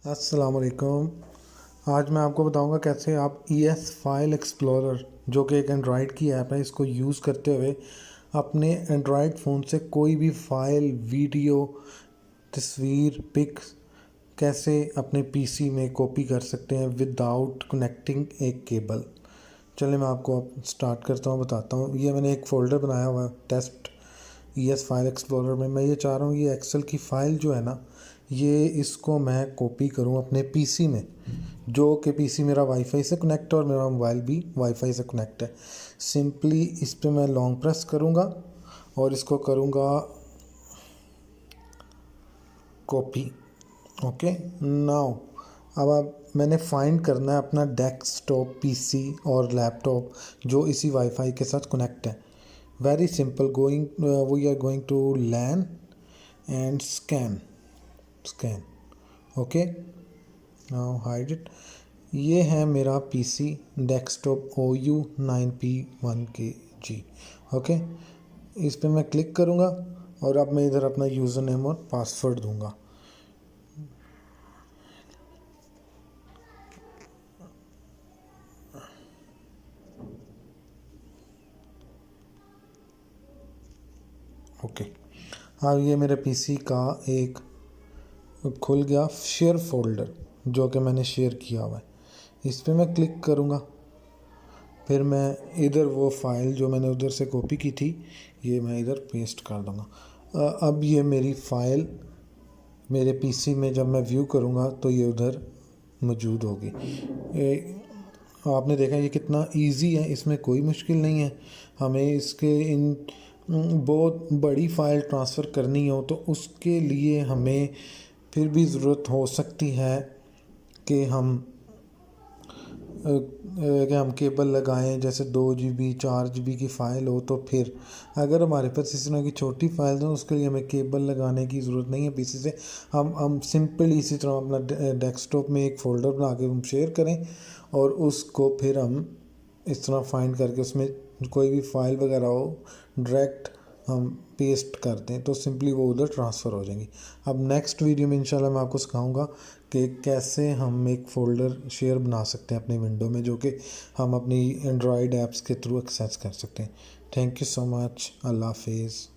अस्सलाम वालेकुम। आज मैं आपको बताऊंगा कैसे आप ES फाइल एक्सप्लोरर जो कि एक एंड्रॉयड की ऐप है, इसको यूज़ करते हुए अपने एंड्रॉयड फ़ोन से कोई भी फ़ाइल, वीडियो, तस्वीर, पिक्स कैसे अपने पीसी में कॉपी कर सकते हैं विदाउट कनेक्टिंग एक केबल। चलिए मैं आपको अब स्टार्ट करता हूँ, बताता हूँ। ये मैंने एक फ़ोल्डर बनाया हुआ है टेस्ट ES फाइल एक्सप्लोरर में। मैं ये चाह रहा हूँ ये एक्सेल की फ़ाइल जो है ना, ये इसको मैं कॉपी करूँ अपने पीसी में, जो कि पीसी मेरा वाईफाई से कनेक्ट है और मेरा मोबाइल भी वाईफाई से कनेक्ट है। सिंपली इस पे मैं लॉन्ग प्रेस करूँगा और इसको करूँगा कॉपी। ओके, नाउ अब आप मैंने फाइंड करना है अपना डेस्कटॉप, पीसी और लैपटॉप जो इसी वाईफाई के साथ कनेक्ट है। Very simple, we are going to LAN and scan. Okay, now hide it. ये है मेरा पीसी डेस्कटॉप OU9P1KG। ओके, इस पे मैं क्लिक करूँगा और अब मैं इधर अपना यूज़र नेम और पासवर्ड दूंगा। ओके, अब ये मेरे पीसी का एक खुल गया शेयर फोल्डर जो कि मैंने शेयर किया हुआ है। इस पे मैं क्लिक करूँगा, फिर मैं इधर वो फाइल जो मैंने उधर से कॉपी की थी ये मैं इधर पेस्ट कर दूँगा। अब ये मेरी फ़ाइल मेरे पीसी में जब मैं व्यू करूँगा तो ये उधर मौजूद होगी। आपने देखा ये कितना इजी है, इसमें कोई मुश्किल नहीं है। हमें इसके इन बहुत बड़ी फ़ाइल ट्रांसफ़र करनी हो तो उसके लिए हमें फिर भी ज़रूरत हो सकती है कि हम केबल लगाएं, जैसे 2 GB 4 GB की फ़ाइल हो। तो फिर अगर हमारे पास इस तरह की छोटी फ़ाइल हो उसके लिए हमें केबल लगाने की ज़रूरत नहीं है पीसी से। हम सिंपल इसी तरह अपना डेस्कटॉप में एक फ़ोल्डर बना के हम शेयर करें और उसको फिर हम इस तरह फाइंड करके उसमें कोई भी फ़ाइल वगैरह हो डायरेक्ट हम पेस्ट कर दें तो सिंपली वो उधर ट्रांसफ़र हो जाएंगी। अब नेक्स्ट वीडियो में इंशाल्लाह मैं आपको सिखाऊंगा कि कैसे हम एक फ़ोल्डर शेयर बना सकते हैं अपनी विंडो में, जो कि हम अपनी एंड्रॉयड ऐप्स के थ्रू एक्सेस कर सकते हैं। Thank you so much. अल्लाह हाफिज़।